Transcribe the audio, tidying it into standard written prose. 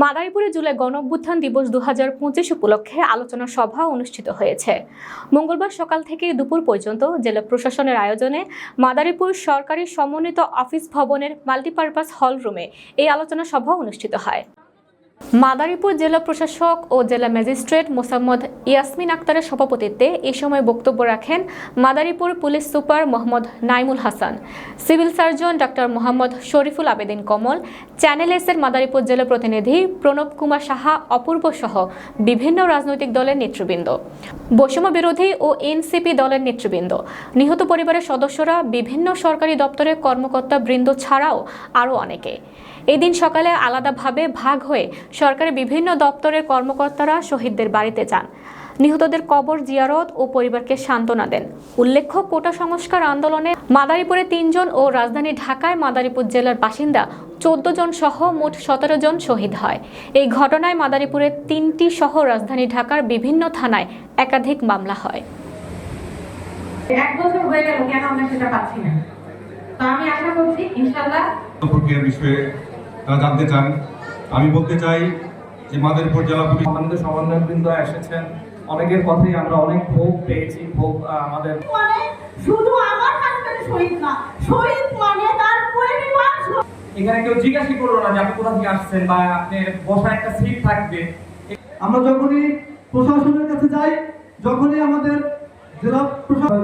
মাদারীপুরে জুলাই গণঅভ্যুত্থান দিবস 2025 উপলক্ষে আলোচনা সভা অনুষ্ঠিত হয়েছে। মঙ্গলবার সকাল থেকে দুপুর পর্যন্ত জেলা প্রশাসনের আয়োজনে মাদারীপুর সরকারি সমন্বিত অফিস ভবনের মাল্টিপারপাস হল রুমে এই আলোচনা সভা অনুষ্ঠিত হয়। মাদারীপুর জেলা প্রশাসক ও জেলা ম্যাজিস্ট্রেট মোসাম্মদ ইয়াসমিন আক্তারের সভাপতিত্বে এই সময় বক্তব্য রাখেন Madaripur police super Mohammad Naimul Hasan, civil surgeon doctor Mohammad Shariful Abedin Kamal, channel এস-এর মাদারীপুর জেলা প্রতিনিধি প্রণব কুমার সাহা অপূর্ব সহ বিভিন্ন রাজনৈতিক দলের নেতৃবৃন্দ, বৈষম্য বিরোধী ও এনসিপি দলের নেতৃবৃন্দ, নিহত পরিবারের সদস্যরা, বিভিন্ন সরকারি দপ্তরের কর্মকর্তা বৃন্দ ছাড়াও আরও অনেকে। এই দিন সকালে আলাদাভাবে ভাগ হয়ে সরকারের বিভিন্ন দপ্তরের কর্মকর্তারা শহীদদের বাড়িতে যান, নিহতদের কবর জিয়ারত ও পরিবারকে সান্ত্বনা দেন। উল্লেখ্য, কোটা সংস্কার আন্দোলনে মাদারীপুরে 3 জন ও রাজধানী ঢাকায় মাদারীপুর জেলার বাসিন্দা 14 জন সহ মোট 17 জন শহীদ হয়। এই ঘটনায় মাদারীপুরের 3টি সহ রাজধানী ঢাকার বিভিন্ন থানায় একাধিক মামলা হয়। 1 বছর হয়ে গেল, কেন আমরা সেটা পাচ্ছি না? তো আমি আশা করছি ইনশাআল্লাহ প্রক্রিয়ার বিষয়ে জানতে চান। আমি বলতে চাই যে মাদারীপুর জেলা পুলিশ আমাদের সমন্বয়কবৃন্দ এসেছেন, অনেকের কথাই আমরা অনেক ক্ষোভ পেয়েছি। ক্ষোভ আমাদের মানে শুধু আমার হাজবেন্ড শহীদ না, শহীদ মানে তার পরিবার। এখানে কেউ জিজ্ঞাসা করলো না যে আপনি কোথা থেকে আসছেন বা আপনার বসার একটা সিট থাকবে। আমরা যখনই প্রশাসনের কাছে যাই, যখনই আমাদের জেলা প্রশাসন